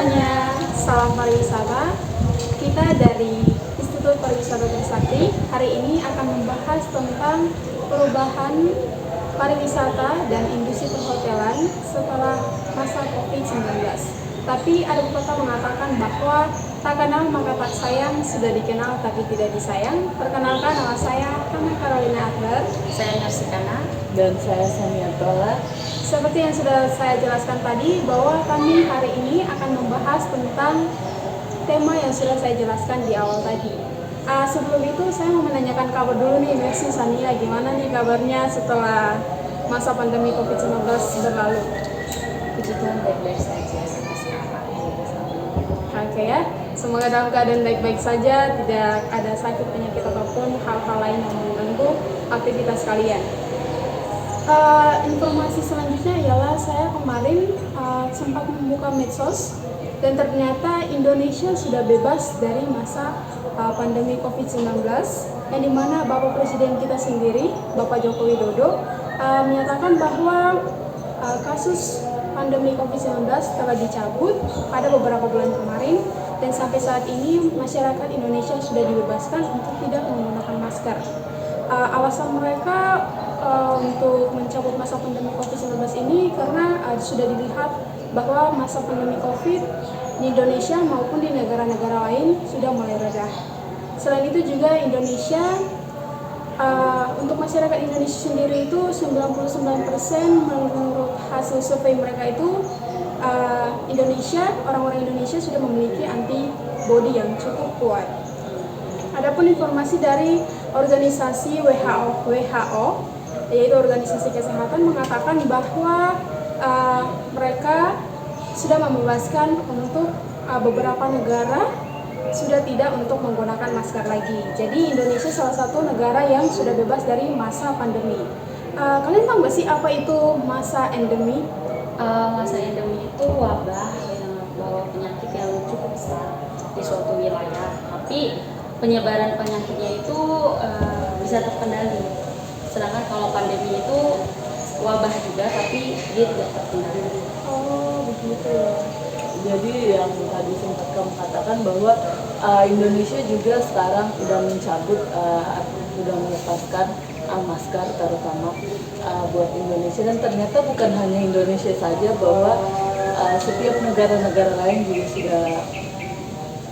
semuanya, salam pariwisata. Kita dari Institut Pariwisata Trisakti hari ini akan membahas tentang perubahan pariwisata dan industri perhotelan setelah masa COVID-19. Tapi ada pepatah mengatakan bahwa tak kenal maka tak sayang, sudah dikenal tapi tidak disayang. Perkenalkan, nama saya Hana Carolina Adler. Saya Narsikana. Dan saya Sania Tola. Seperti yang sudah saya jelaskan tadi, bahwa kami hari ini akan membahas tentang tema yang sudah saya jelaskan di awal tadi. Sebelum itu saya mau menanyakan kabar dulu nih, Mercy, Sania, gimana nih kabarnya setelah masa pandemi COVID-19 berlalu? Puji Tuhan baik-baik saja sampai sekarang. Oke ya, semoga dalam keadaan baik-baik saja, tidak ada sakit, penyakit ataupun hal-hal lain yang mengganggu aktivitas kalian. Informasi selanjutnya ialah saya kemarin sempat membuka medsos dan ternyata Indonesia sudah bebas dari masa pandemi COVID-19, yang dimana Bapak Presiden kita sendiri, Bapak Joko Widodo, menyatakan bahwa kasus pandemi COVID-19 telah dicabut pada beberapa bulan kemarin, dan sampai saat ini masyarakat Indonesia sudah dibebaskan untuk tidak menggunakan masker. Alasan mereka untuk mencabut masa pandemi COVID-19 ini karena sudah dilihat bahwa masa pandemi COVID di Indonesia maupun di negara-negara lain sudah mulai reda. Selain itu juga Indonesia, untuk masyarakat Indonesia sendiri itu 99% menurut hasil survei mereka itu orang-orang Indonesia sudah memiliki antibody yang cukup kuat. Adapun informasi dari organisasi WHO, yaitu Organisasi Kesehatan, mengatakan bahwa mereka sudah membebaskan untuk beberapa negara sudah tidak untuk menggunakan masker lagi. Jadi Indonesia salah satu negara yang sudah bebas dari masa pandemi. Kalian tahu nggak sih apa itu masa endemi? Masa endemi itu wabah yang membawa penyakit yang cukup besar di suatu wilayah, tapi penyebaran penyakitnya itu bisa terkendali. Sedangkan kalau pandemi itu wabah juga, tapi dia tidak terkendali. Oh, begitu. Jadi yang tadi sempat kamu katakan bahwa Indonesia juga sekarang sudah mencabut, sudah melepaskan masker terutama buat Indonesia, dan ternyata bukan hanya Indonesia saja, bahwa setiap negara-negara lain juga sudah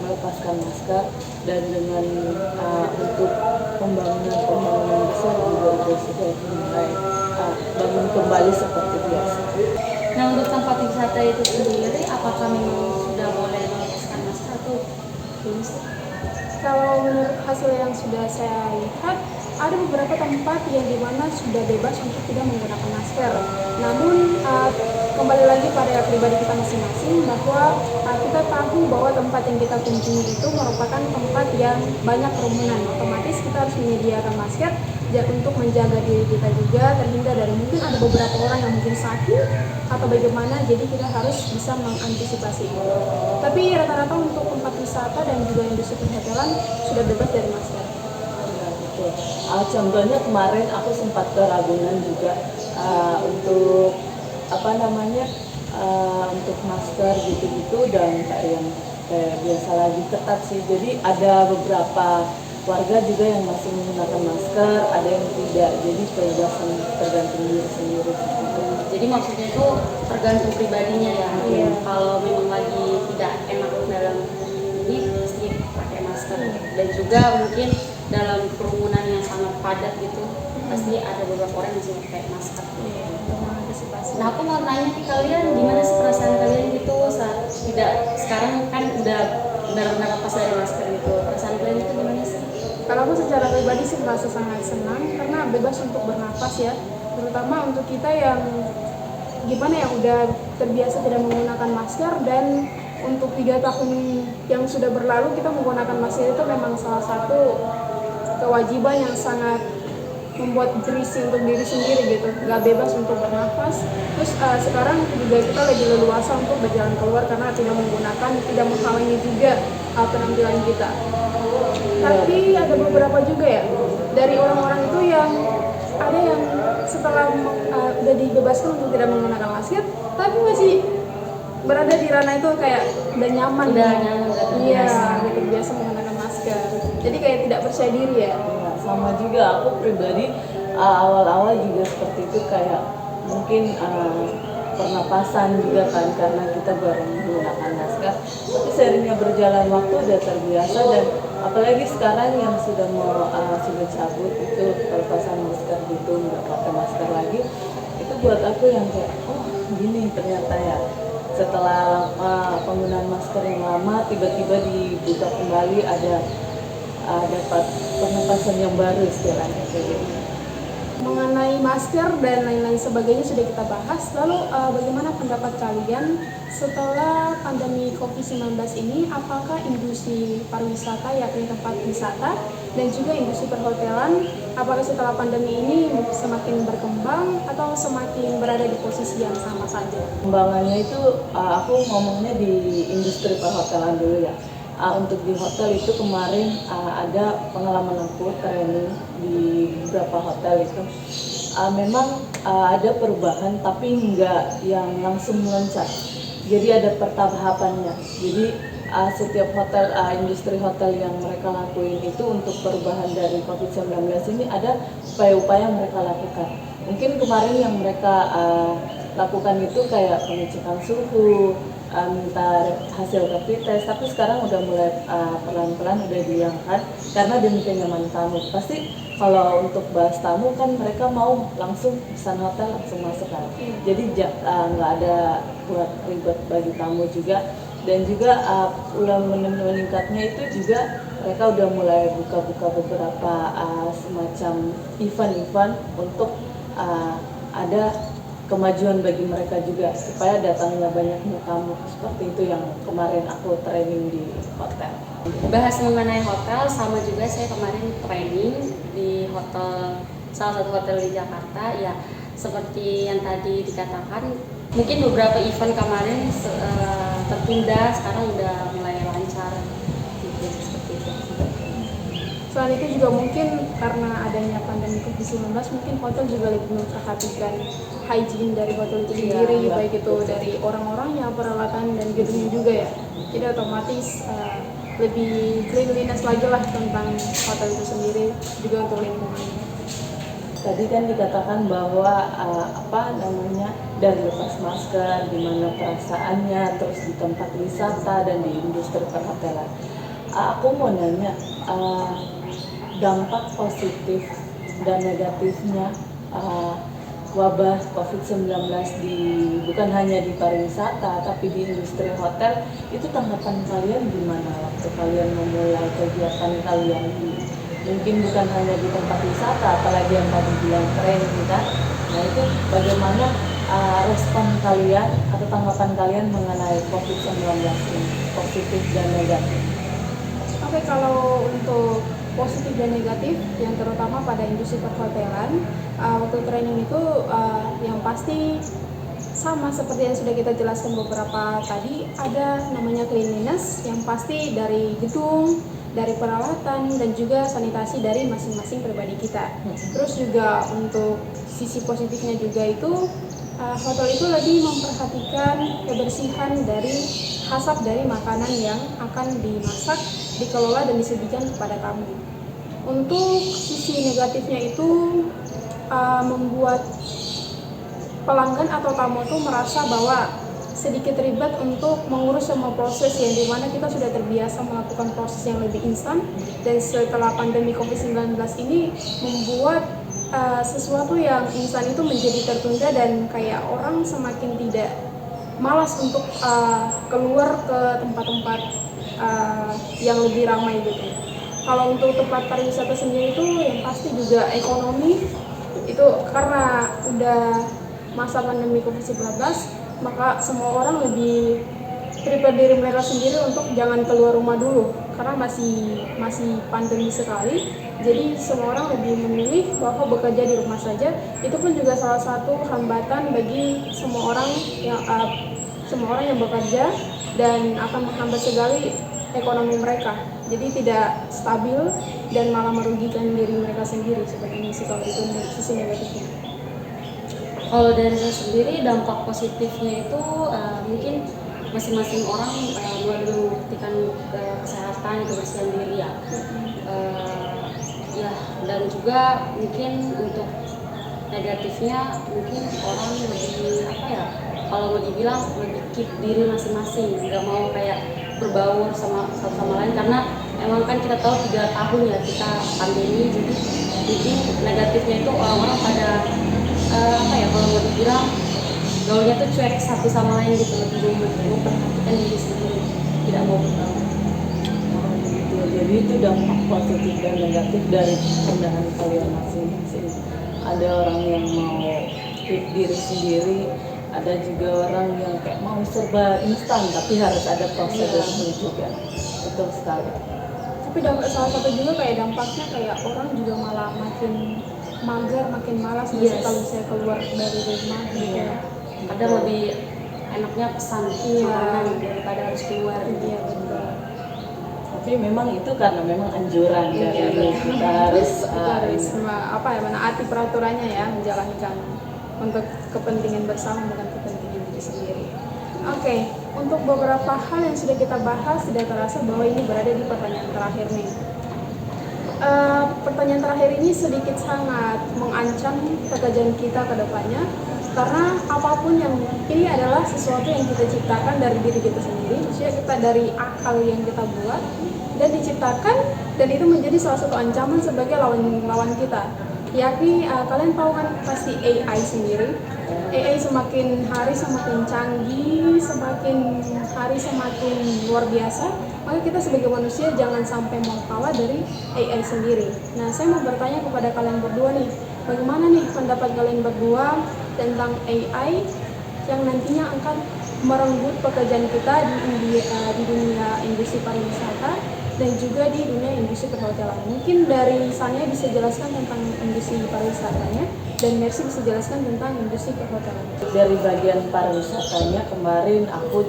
melepaskan masker, dan dengan untuk pembangunan besar juga sudah mulai bangun kembali seperti biasa. Nah, untuk tempat wisata itu sendiri, apakah memang sudah boleh melepaskan masker atau belum sih? Kalau menurut hasil yang sudah saya lihat, ada beberapa tempat yang dimana sudah bebas untuk tidak menggunakan masker. Namun kembali lagi pada pribadi kita masing-masing, bahwa kita tahu bahwa tempat yang kita kunjungi itu merupakan tempat yang banyak kerumunan. Otomatis kita harus menyediakan masker untuk menjaga diri kita juga terhindar dari mungkin ada beberapa orang yang mungkin sakit atau bagaimana. Jadi kita harus bisa mengantisipasi itu. Tapi rata-rata untuk tempat wisata dan juga industri perhotelan sudah bebas dari masker. Contohnya kemarin aku sempat ke Ragunan juga untuk untuk masker gitu-gitu, dan yang biasa lagi ketat sih. Jadi ada beberapa warga juga yang masih menggunakan masker, ada yang tidak. Jadi tergantung diri sendiri. Jadi maksudnya itu tergantung pribadinya ya. Kalau memang lagi tidak enak dalam ini, pasti pakai masker. Dan juga mungkin dalam kerumunan yang sangat padat gitu, pasti ada beberapa orang yang masih pakai masker. Nah, aku mau nanya ke kalian, gimana sih perasaan kalian gitu saat tidak, sekarang kan udah benar-benar lepas dari masker gitu, perasaan kalian itu gimana sih? Kalau aku secara pribadi sih merasa sangat senang karena bebas untuk bernafas ya, terutama untuk kita yang gimana ya udah terbiasa tidak menggunakan masker, dan untuk 3 tahun yang sudah berlalu kita menggunakan masker itu memang salah satu kewajiban yang sangat membuat berisi untuk diri sendiri gitu, nggak bebas untuk bernafas. Terus sekarang juga kita lebih leluasa untuk berjalan keluar karena tidak menghalangi juga penampilan kita. Tapi ada beberapa juga ya dari orang-orang itu yang ada yang setelah udah dibebaskan untuk tidak menggunakan masker, tapi masih berada di ranah itu kayak udah nyaman Udah ya. nyaman, udah Iya, terbiasa. udah terbiasa menggunakan masker. Jadi kayak tidak percaya diri ya. Ya, sama juga aku pribadi awal-awal juga seperti itu, kayak mungkin pernapasan juga kan karena kita baru menggunakan masker. Tapi seiringnya berjalan waktu udah terbiasa, dan apalagi sekarang yang sudah mau sudah cabut itu pelepasan masker gitu, nggak pakai masker lagi, itu buat aku yang kayak oh gini ternyata ya. Setelah penggunaan masker yang lama, tiba-tiba dibuka kembali ada dapat pernapasan yang baru istilahnya kayak gitu. Mengenai masker dan lain-lain sebagainya sudah kita bahas. Lalu bagaimana pendapat kalian setelah pandemi COVID-19 ini? Apakah industri pariwisata, yakni tempat wisata, dan juga industri perhotelan, apakah setelah pandemi ini semakin berkembang atau semakin berada di posisi yang sama saja? Kembangannya itu aku ngomongnya di industri perhotelan dulu ya. Untuk di hotel itu kemarin ada pengalaman aku training di beberapa hotel itu. Memang ada perubahan tapi nggak yang langsung meloncat. Jadi ada pertahapannya. Jadi setiap hotel, industri hotel yang mereka lakuin itu untuk perubahan dari COVID-19 ini ada upaya-upaya yang mereka lakukan. Mungkin kemarin yang mereka lakukan itu kayak pengecekan suhu, minta hasil rapid test, tapi sekarang udah mulai pelan-pelan udah dihilangkan karena demi kenyamanan tamu. Pasti kalau untuk bahas tamu kan mereka mau langsung pesan hotel langsung masuk kan, jadi nggak ada buat ribet bagi tamu juga. Dan juga ulang meningkatnya itu juga mereka udah mulai buka-buka beberapa semacam event-event untuk ada kemajuan bagi mereka juga supaya datangnya banyaknya tamu. Seperti itu yang kemarin aku training di hotel. Bahas mengenai hotel, sama juga saya kemarin training di hotel, salah satu hotel di Jakarta. Ya seperti yang tadi dikatakan, mungkin beberapa event kemarin tertunda, sekarang udah mulai lancar gitu, seperti itu. Selain itu juga mungkin karena adanya pandemi COVID-19, mungkin hotel juga lebih memperhatikan hygiene dari hotel itu sendiri, Iya, baik itu dari orang-orangnya, peralatan, dan gedungnya juga ya. Jadi otomatis lebih cleanliness lagi lah tentang hotel itu sendiri, juga untuk lingkungannya. Tadi kan dikatakan bahwa dari lepas masker, gimana perasaannya, terus di tempat wisata dan di industri perhotelan. Aku mau nanya, dampak positif dan negatifnya wabah COVID-19 bukan hanya di pariwisata tapi di industri hotel, itu tanggapan kalian gimana waktu kalian memulai kegiatan kalian mungkin bukan hanya di tempat wisata, apalagi yang tadi bilang training kan? Nah itu bagaimana respon kalian atau tanggapan kalian mengenai COVID-19 ini, positif dan negatif? Oke, kalau untuk positif dan negatif, yang terutama pada industri perhotelan, waktu training itu yang pasti sama seperti yang sudah kita jelaskan beberapa tadi, ada namanya cleanliness yang pasti dari gedung, dari peralatan, dan juga sanitasi dari masing-masing pribadi kita. Terus juga untuk sisi positifnya juga itu hotel itu lebih memperhatikan kebersihan dari hasap dari makanan yang akan dimasak, dikelola, dan disajikan kepada tamu. Untuk sisi negatifnya itu membuat pelanggan atau tamu itu merasa bahwa sedikit ribet untuk mengurus semua proses yang dimana kita sudah terbiasa melakukan proses yang lebih instan, dan setelah pandemi COVID-19 ini membuat sesuatu yang instan itu menjadi tertunda dan kayak orang semakin tidak malas untuk keluar ke tempat-tempat yang lebih ramai gitu. Kalau untuk tempat pariwisata sendiri itu yang pasti juga ekonomi itu karena udah masa pandemi COVID-19, maka semua orang lebih prepare diri mereka sendiri untuk jangan keluar rumah dulu karena masih pandemi sekali. Jadi semua orang lebih memilih bahwa bekerja di rumah saja. Itu pun juga salah satu hambatan bagi semua orang yang bekerja dan akan menghambat sekali ekonomi mereka. Jadi tidak stabil dan malah merugikan diri mereka sendiri seperti ini sih kalau itu sisi negatifnya. Kalau dari saya sendiri, dampak positifnya itu mungkin masing-masing orang melalui membuktikan kesehatan, kebersihan diri ya. Ya, dan juga mungkin untuk negatifnya mungkin orang lebih apa ya, kalau mau dibilang lebih keep diri masing-masing, nggak mau kayak berbaur sama satu sama lain, karena emang kan kita tahu 3 tahun ya kita pandemi, jadi mungkin negatifnya itu orang-orang pada apa ya, kalau mau dibilang gaulnya tuh cuek satu sama lain gitu, lebih memperhatikan diri sendiri, tidak mau bergaul. Gitu. Jadi itu dampak positif dan negatif dari pandangan kalian masing-masing. Ada orang yang mau keep diri sendiri, ada juga orang yang kayak mau serba instan tapi harus ada prosedurnya juga. Betul sekali. Tapi salah satu juga kayak dampaknya kayak orang juga malah makin mager, makin malas kalau saya keluar dari rumah gitu ya. Kadang lebih enaknya pesan makanan daripada harus keluar. Iya betul. Tapi memang itu karena memang anjuran dari kita harus menaati peraturannya ya, menjalankan untuk kepentingan bersama bukan kepentingan diri sendiri. Oke, untuk beberapa hal yang sudah kita bahas, tidak terasa bahwa ini berada di pertanyaan terakhir nih. Pertanyaan terakhir ini sedikit sangat mengancam pekerjaan kita ke depannya, karena apapun yang ini adalah sesuatu yang kita ciptakan dari diri kita sendiri, maksudnya kita dari akal yang kita buat dan diciptakan, dan itu menjadi salah satu ancaman sebagai lawan kita, yakni kalian tahu kan pasti AI sendiri. AI semakin hari semakin canggih, semakin hari semakin luar biasa, maka kita sebagai manusia jangan sampai mau kalah dari AI sendiri. Nah, saya mau bertanya kepada kalian berdua nih, bagaimana nih pendapat kalian berdua tentang AI yang nantinya akan merenggut pekerjaan kita di dunia industri pariwisata dan juga di dunia industri perhotelan. Mungkin dari Sania bisa jelaskan tentang industri pariwisatanya dan Mercy bisa jelaskan tentang industri perhotelan. Dari bagian pariwisatanya, kemarin aku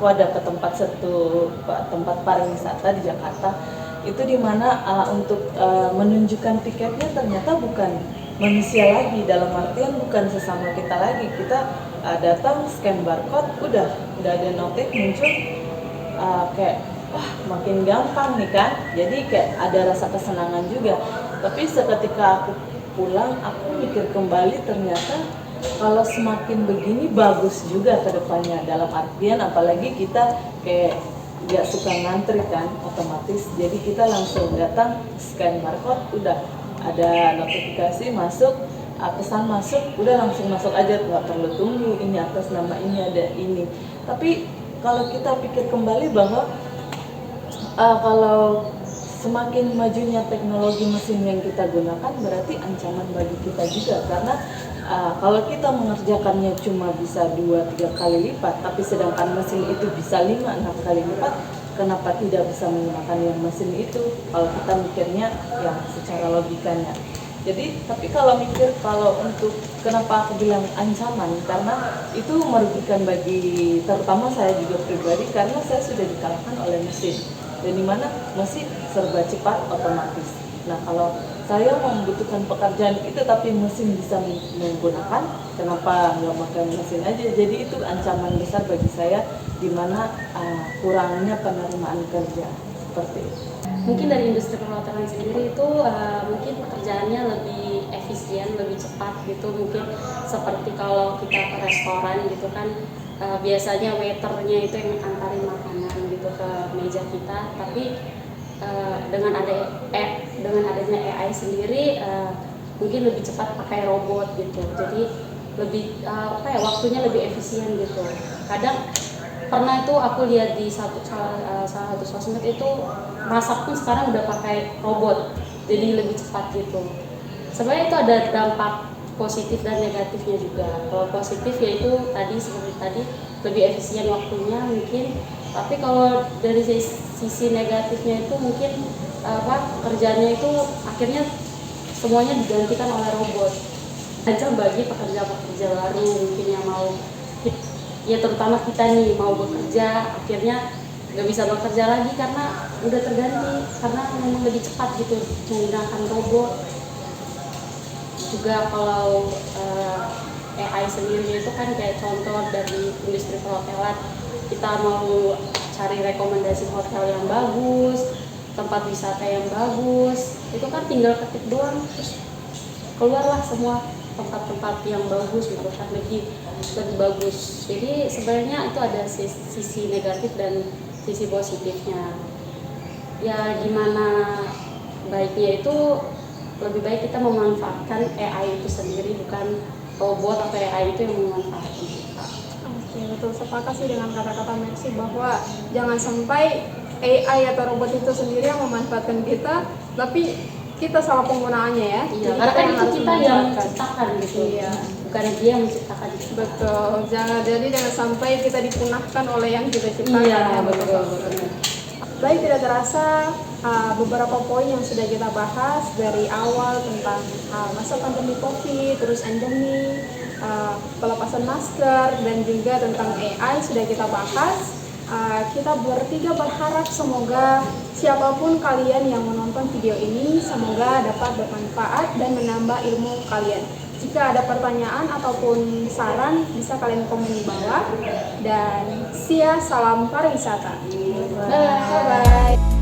ada ke tempat pariwisata di Jakarta, itu dimana untuk menunjukkan tiketnya ternyata bukan manusia lagi, dalam artian bukan sesama kita lagi. Kita datang scan barcode, udah ada notif muncul, kayak wah makin gampang nih kan, jadi kayak ada rasa kesenangan juga. Tapi seketika aku pulang, aku mikir kembali, ternyata kalau semakin begini bagus juga ke depannya, dalam artian apalagi kita kayak gak suka ngantri kan, otomatis jadi kita langsung datang scan barcode, udah ada notifikasi masuk, pesan masuk, udah langsung masuk aja, nggak perlu tunggu ini atas nama ini ada ini. Tapi kalau kita pikir kembali bahwa kalau semakin majunya teknologi mesin yang kita gunakan, berarti ancaman bagi kita juga, karena kalau kita mengerjakannya cuma bisa 2-3 kali lipat, tapi sedangkan mesin itu bisa 5-6 kali lipat, kenapa tidak bisa menggunakan yang mesin itu kalau kita mikirnya yang secara logikanya. Jadi, tapi kalau mikir, kalau untuk kenapa aku bilang ancaman, karena itu merugikan bagi terutama saya juga pribadi, karena saya sudah dikalahkan oleh mesin, dan dimana mesin serba cepat otomatis. Nah, kalau saya membutuhkan pekerjaan itu tapi mesin bisa menggunakan, kenapa nggak pakai mesin aja? Jadi itu ancaman besar bagi saya, dimana kurangnya penerimaan kerja seperti itu. Mungkin dari industri perhotelan sendiri itu mungkin pekerjaannya lebih efisien, lebih cepat gitu. Mungkin seperti kalau kita ke restoran gitu kan, biasanya waiternya itu yang antarin makanan gitu ke meja kita, tapi dengan adanya AI sendiri mungkin lebih cepat pakai robot gitu. Jadi lebih waktunya lebih efisien gitu. Kadang pernah itu aku lihat di salah satu sosmed itu, masak pun sekarang udah pakai robot, jadi lebih cepat gitu. Sebenarnya itu ada dampak positif dan negatifnya juga. Kalau positif yaitu seperti tadi lebih efisien waktunya mungkin, tapi kalau dari sisi negatifnya itu mungkin kerjanya itu akhirnya semuanya digantikan oleh robot. Aja bagi pekerja-pekerja baru mungkin yang mau, ya terutama kita nih mau bekerja, akhirnya nggak bisa bekerja lagi karena udah terganti, karena memang lebih cepat gitu menggunakan robot. Juga kalau AI sendiri itu kan kayak contoh dari industri perhotelan, kita mau cari rekomendasi hotel yang bagus, tempat wisata yang bagus, itu kan tinggal ketik doang terus keluarlah semua tempat-tempat yang bagus, menurut kan lebih bagus. Jadi sebenarnya itu ada sisi negatif dan sisi positifnya. Ya gimana baiknya itu lebih baik kita memanfaatkan AI itu sendiri, bukan robot atau AI itu yang memanfaatkan kita. Oke, betul, sepakat sih dengan kata-kata Mercy bahwa jangan sampai AI atau robot itu sendiri yang memanfaatkan kita, tapi kita salah penggunaannya ya. Iya, Jadi karena kan itu harus kita yang memanfaatkan. menciptakan gitu. Iya. Bukan dia yang menciptakan kita. Betul, jangan sampai kita dipunahkan oleh yang kita ciptakan. Iya, ya, betul. Baik, tidak terasa beberapa poin yang sudah kita bahas dari awal tentang masa pandemi COVID, terus endemi, pelepasan masker, dan juga tentang AI sudah kita bahas. Kita bertiga berharap semoga siapapun kalian yang menonton video ini semoga dapat bermanfaat dan menambah ilmu kalian. Jika ada pertanyaan ataupun saran bisa kalian komen di bawah. Dan salam pariwisata. Bye bye.